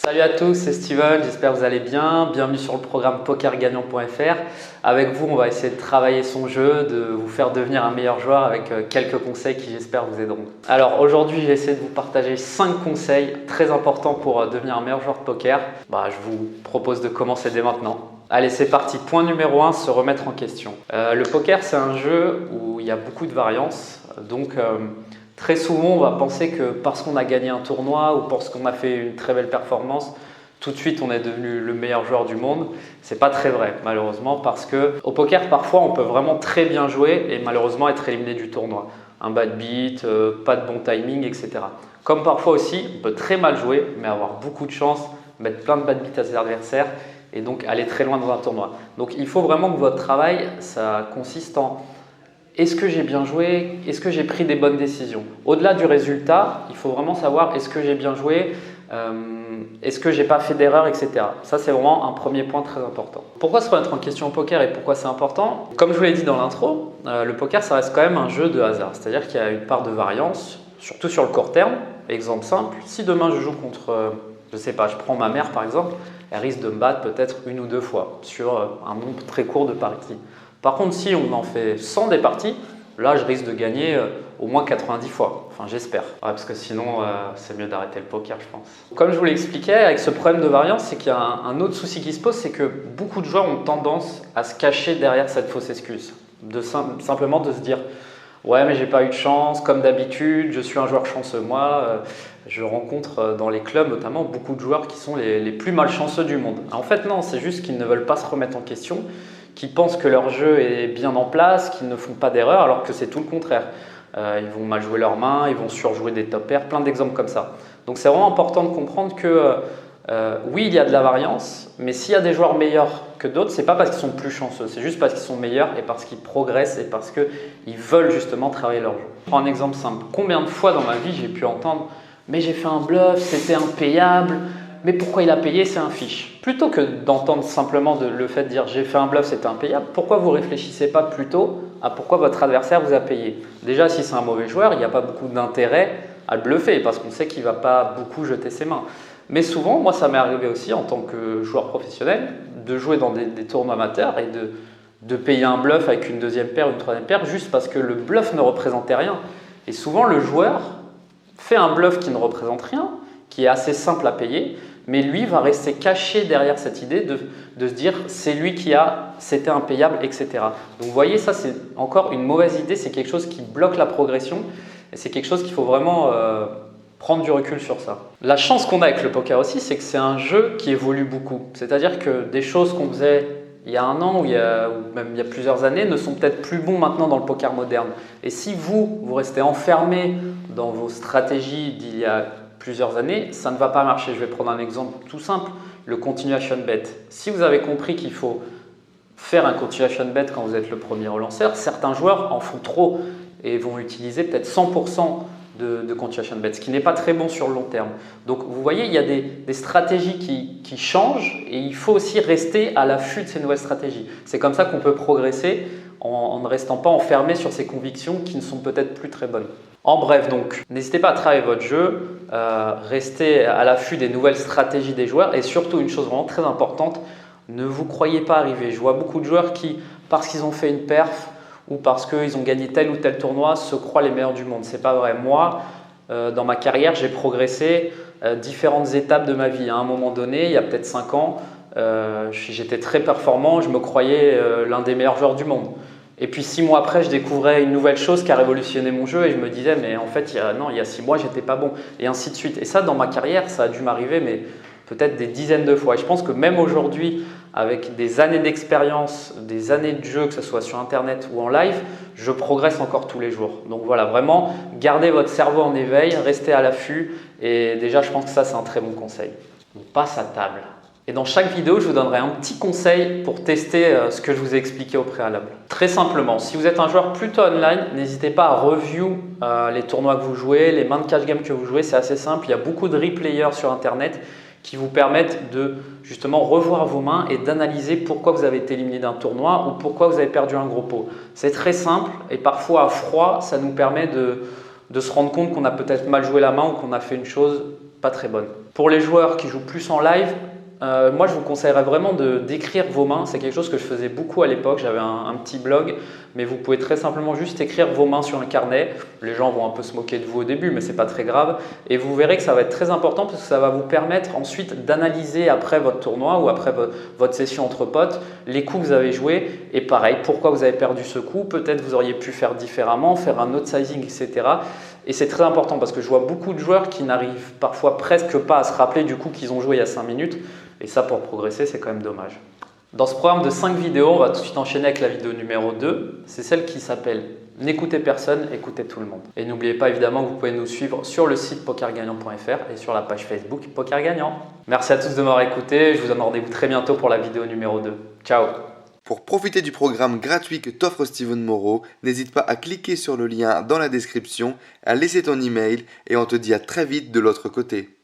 Salut à tous, c'est Steven, j'espère que vous allez bien. Bienvenue sur le programme pokergagnant.fr. Avec vous, on va essayer de travailler son jeu, de vous faire devenir un meilleur joueur avec quelques conseils qui j'espère vous aideront. Alors aujourd'hui, j'ai essayé de vous partager 5 conseils très importants pour devenir un meilleur joueur de poker. Je vous propose de commencer dès maintenant. Allez, c'est parti. Point numéro 1, se remettre en question. Le poker, c'est un jeu où il y a beaucoup de variance. Donc, très souvent, on va penser que parce qu'on a gagné un tournoi ou parce qu'on a fait une très belle performance, tout de suite on est devenu le meilleur joueur du monde. C'est pas très vrai, malheureusement, parce que au poker, parfois, on peut vraiment très bien jouer et malheureusement être éliminé du tournoi. Un bad beat, pas de bon timing, etc. Comme parfois aussi, on peut très mal jouer, mais avoir beaucoup de chance, mettre plein de bad beats à ses adversaires et donc aller très loin dans un tournoi. Donc il faut vraiment que votre travail, ça consiste en est-ce que j'ai bien joué? Est-ce que j'ai pris des bonnes décisions? Au-delà du résultat, il faut vraiment savoir est-ce que j'ai bien joué? Est-ce que j'ai pas fait d'erreur, etc. Ça, c'est vraiment un premier point très important. Pourquoi se remettre en question au poker et pourquoi c'est important? Comme je vous l'ai dit dans l'intro, le poker, ça reste quand même un jeu de hasard. C'est-à-dire qu'il y a une part de variance, surtout sur le court terme. Exemple simple, si demain je joue contre, je sais pas, je prends ma mère par exemple, elle risque de me battre peut-être 1 ou 2 fois sur un nombre très court de parties. Par contre, si on en fait 100 des parties, là, je risque de gagner au moins 90 fois. Enfin, j'espère. Parce que sinon, c'est mieux d'arrêter le poker, je pense. Comme je vous l'expliquais, avec ce problème de variance, c'est qu'il y a un autre souci qui se pose, c'est que beaucoup de joueurs ont tendance à se cacher derrière cette fausse excuse. Simplement de se dire « Ouais, mais j'ai pas eu de chance, comme d'habitude, je suis un joueur chanceux. » Moi, je rencontre dans les clubs notamment beaucoup de joueurs qui sont les plus malchanceux du monde. En fait, non, c'est juste qu'ils ne veulent pas se remettre en question, qui pensent que leur jeu est bien en place, qu'ils ne font pas d'erreur, alors que c'est tout le contraire. Ils vont mal jouer leurs mains, ils vont surjouer des top pairs, plein d'exemples comme ça. Donc c'est vraiment important de comprendre que oui, il y a de la variance, mais s'il y a des joueurs meilleurs que d'autres, c'est pas parce qu'ils sont plus chanceux, c'est juste parce qu'ils sont meilleurs et parce qu'ils progressent et parce qu'ils veulent justement travailler leur jeu. Je prends un exemple simple. Combien de fois dans ma vie j'ai pu entendre « mais j'ai fait un bluff, c'était impayable ». Mais pourquoi il a payé, c'est un fiche. Plutôt que d'entendre simplement le fait de dire j'ai fait un bluff, c'était impayable, pourquoi vous ne réfléchissez pas plutôt à pourquoi votre adversaire vous a payé? Déjà, si c'est un mauvais joueur, il n'y a pas beaucoup d'intérêt à le bluffer parce qu'on sait qu'il ne va pas beaucoup jeter ses mains. Mais souvent, moi ça m'est arrivé aussi en tant que joueur professionnel de jouer dans des tournois amateurs et de payer un bluff avec une deuxième paire, une troisième paire, juste parce que le bluff ne représentait rien. Et souvent, le joueur fait un bluff qui ne représente rien, qui est assez simple à payer, mais lui va rester caché derrière cette idée de se dire c'est lui qui a, c'était impayable, etc. Donc vous voyez, ça c'est encore une mauvaise idée, c'est quelque chose qui bloque la progression et c'est quelque chose qu'il faut vraiment prendre du recul sur ça. La chance qu'on a avec le poker aussi, c'est que c'est un jeu qui évolue beaucoup. C'est-à-dire que des choses qu'on faisait il y a 1 an ou même il y a plusieurs années ne sont peut-être plus bons maintenant dans le poker moderne. Et si vous restez enfermé dans vos stratégies d'il y a plusieurs années, ça ne va pas marcher. Je vais prendre un exemple tout simple, le continuation bet. Si vous avez compris qu'il faut faire un continuation bet quand vous êtes le premier relanceur, certains joueurs en font trop et vont utiliser peut-être 100% de continuation bet, ce qui n'est pas très bon sur le long terme. Donc vous voyez, il y a des stratégies qui changent et il faut aussi rester à l'affût de ces nouvelles stratégies. C'est comme ça qu'on peut progresser en ne restant pas enfermé sur ses convictions qui ne sont peut-être plus très bonnes. En bref, donc, n'hésitez pas à travailler votre jeu, restez à l'affût des nouvelles stratégies des joueurs et surtout une chose vraiment très importante, ne vous croyez pas arriver. Je vois beaucoup de joueurs qui, parce qu'ils ont fait une perf ou parce qu'ils ont gagné tel ou tel tournoi, se croient les meilleurs du monde. C'est pas vrai. Moi, dans ma carrière, j'ai progressé différentes étapes de ma vie. À un moment donné, il y a peut-être 5 ans, j'étais très performant, je me croyais l'un des meilleurs joueurs du monde. Et puis 6 mois après, je découvrais une nouvelle chose qui a révolutionné mon jeu et je me disais mais en fait il y a 6 mois j'étais pas bon et ainsi de suite. Et ça dans ma carrière ça a dû m'arriver mais peut-être des dizaines de fois. Et je pense que même aujourd'hui avec des années d'expérience, des années de jeu que ce soit sur internet ou en live, je progresse encore tous les jours. Donc voilà, vraiment gardez votre cerveau en éveil, restez à l'affût et déjà je pense que ça c'est un très bon conseil. On passe à table. Et dans chaque vidéo, je vous donnerai un petit conseil pour tester ce que je vous ai expliqué au préalable. Très simplement, si vous êtes un joueur plutôt online, n'hésitez pas à review les tournois que vous jouez, les mains de cash game que vous jouez. C'est assez simple, il y a beaucoup de replayers sur internet qui vous permettent de justement revoir vos mains et d'analyser pourquoi vous avez été éliminé d'un tournoi ou pourquoi vous avez perdu un gros pot. C'est très simple et parfois à froid, ça nous permet de se rendre compte qu'on a peut-être mal joué la main ou qu'on a fait une chose pas très bonne. Pour les joueurs qui jouent plus en live, moi je vous conseillerais vraiment d'écrire vos mains. C'est quelque chose que je faisais beaucoup à l'époque. J'avais un petit blog, mais vous pouvez très simplement juste écrire vos mains sur un carnet. Les gens vont un peu se moquer de vous au début, mais ce n'est pas très grave. Et vous verrez que ça va être très important parce que ça va vous permettre ensuite d'analyser après votre tournoi ou après votre session entre potes les coups que vous avez joués. Et pareil, pourquoi vous avez perdu ce coup. Peut-être vous auriez pu faire différemment, faire un autre sizing, etc. Et c'est très important parce que je vois beaucoup de joueurs qui n'arrivent parfois presque pas à se rappeler du coup qu'ils ont joué il y a 5 minutes. Et ça, pour progresser, c'est quand même dommage. Dans ce programme de 5 vidéos, on va tout de suite enchaîner avec la vidéo numéro 2. C'est celle qui s'appelle « N'écoutez personne, écoutez tout le monde ». Et n'oubliez pas évidemment que vous pouvez nous suivre sur le site pokergagnant.fr et sur la page Facebook Poker Gagnant. Merci à tous de m'avoir écouté. Je vous donne rendez-vous très bientôt pour la vidéo numéro 2. Ciao! Pour profiter du programme gratuit que t'offre Steven Moreau, n'hésite pas à cliquer sur le lien dans la description, à laisser ton email et on te dit à très vite de l'autre côté.